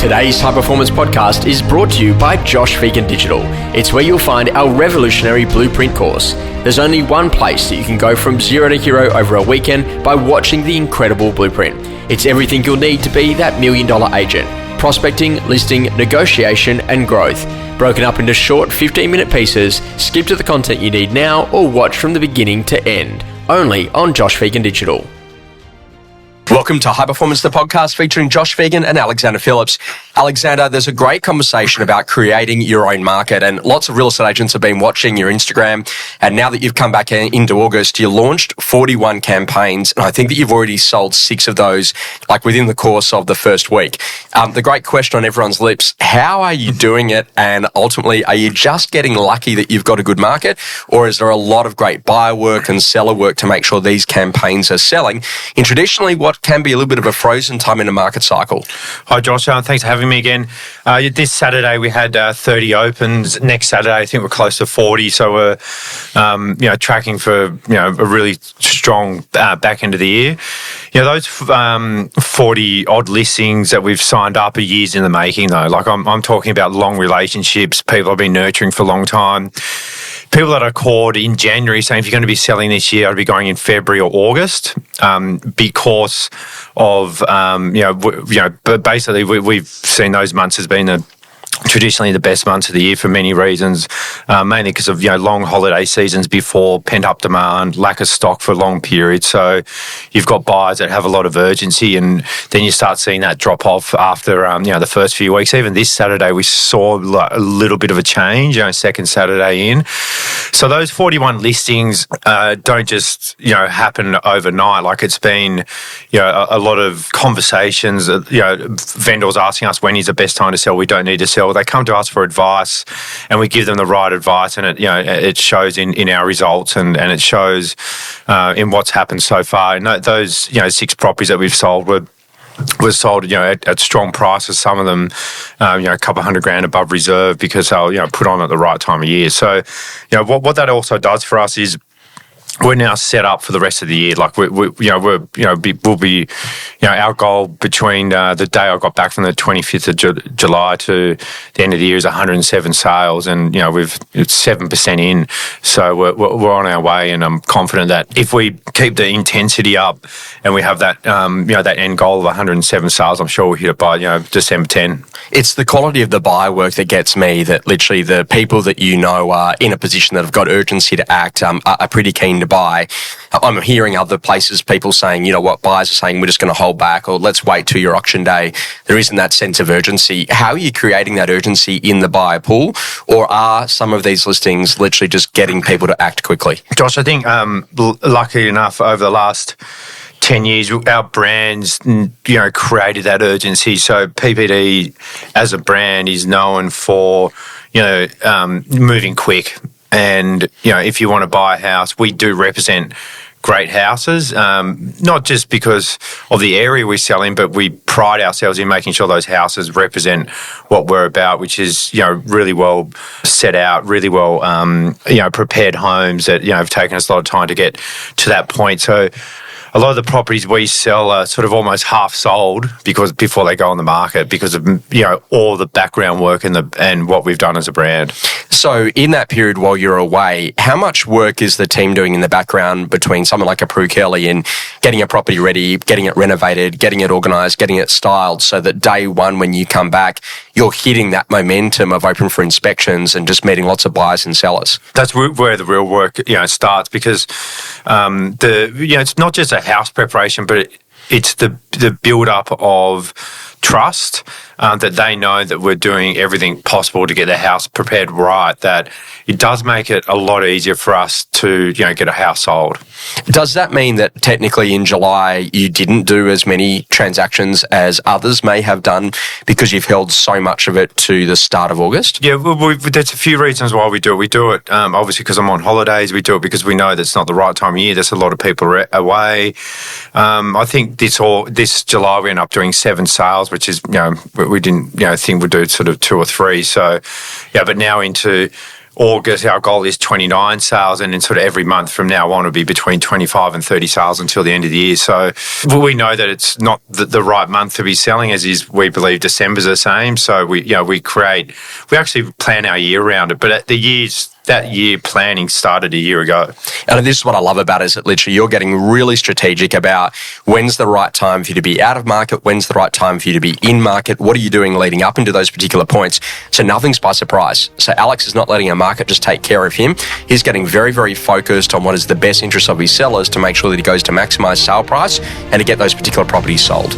Today's High Performance Podcast is brought to you by Josh Vegan Digital. It's where you'll find our revolutionary blueprint course. There's only one place that you can go from zero to hero over a weekend by watching the incredible blueprint. It's everything you'll need to be that $1 million agent. Prospecting, listing, negotiation, and growth. Broken up into short 15-minute pieces, skip to the content you need now or watch from the beginning to end. Only on Josh Vegan Digital. Welcome to High Performance, the podcast featuring Josh Vegan and Alexander Phillips. Alexander, there's a great conversation about creating your own market, and lots of real estate agents have been watching your Instagram. And now that you've come back into August, you launched 41 campaigns, and I think that you've already sold 6 of those, like within the course of the first week. The great question on everyone's lips, how are you doing it? And ultimately, are you just getting lucky that you've got a good market, or is there a lot of great buyer work and seller work to make sure these campaigns are selling in traditionally what can be a little bit of a frozen time in a market cycle? Hi, Josh. Thanks for having me again. This Saturday we had 30 opens. Next Saturday, I think we're close to 40. So we're, tracking for a really strong back end of the year. Those 40 odd listings that we've signed up are years in the making, though. Like I'm talking about long relationships. People I've been nurturing for a long time. People that I called in January saying, if you're going to be selling this year, I'd be going in February or August, because of, but basically we've seen those months as being traditionally the best months of the year for many reasons, mainly because of long holiday seasons before, pent-up demand, lack of stock for a long period. So you've got buyers that have a lot of urgency, and then you start seeing that drop off after the first few weeks. Even this Saturday we saw a little bit of a change, second Saturday in. So those 41 listings don't just happen overnight. Like it's been a lot of conversations, vendors asking us when is the best time to sell, we don't need to sell. They come to us for advice, and we give them the right advice, and it shows in our results, and it shows in what's happened so far. And those 6 properties that we've sold were sold at strong prices. Some of them a couple $100,000 above reserve because they'll put on at the right time of year. So what that also does for us is we're now set up for the rest of the year. Like we'll be our goal between the day I got back from the 25th of July to the end of the year is 107 sales, and it's 7% in. So we're on our way, and I'm confident that if we keep the intensity up and we have that that end goal of 107 sales, I'm sure we'll hit it by December 10. It's the quality of the buyer work that gets me, that literally the people that are in a position that have got urgency to act are pretty keen to buy. I'm hearing other places people saying, buyers are saying we're just going to hold back, or let's wait till your auction day. There isn't that sense of urgency. How are you creating that urgency in the buyer pool, or are some of these listings literally just getting people to act quickly? Josh, I think lucky enough over the last 10 years, our brands, created that urgency. So PPD as a brand is known for, moving quick. And, if you want to buy a house, we do represent great houses, not just because of the area we sell in, but we pride ourselves in making sure those houses represent what we're about, which is, really well set out, really well, prepared homes that, have taken us a lot of time to get to that point. So a lot of the properties we sell are sort of almost half sold because before they go on the market, because of all the background work and what we've done as a brand. So in that period while you're away, how much work is the team doing in the background between someone like a Prue Kelly in getting a property ready, getting it renovated, getting it organised, getting it styled, so that day one when you come back, you're hitting that momentum of open for inspections and just meeting lots of buyers and sellers? That's where the real work starts, because it's not just a house preparation, but it's the build up of trust, that they know that we're doing everything possible to get the house prepared right, that it does make it a lot easier for us to get a house sold. Does that mean that technically in July you didn't do as many transactions as others may have done because you've held so much of it to the start of August? Yeah, there's a few reasons why we do it. We do it obviously because I'm on holidays. We do it because we know that's not the right time of year. There's a lot of people away. I think this July we ended up doing 7 sales, which is we didn't think we'd do sort of 2 or 3. So but now into August, our goal is 29 sales, and then sort of every month from now on will be between 25 and 30 sales until the end of the year. So we know that it's not the right month to be selling, as is we believe December's the same. So we actually plan our year around it, but that year planning started a year ago. And this is what I love about it, is that literally you're getting really strategic about when's the right time for you to be out of market, when's the right time for you to be in market, what are you doing leading up into those particular points. So nothing's by surprise. So Alex is not letting a market just take care of him. He's getting very, very focused on what is the best interest of his sellers to make sure that he goes to maximise sale price and to get those particular properties sold.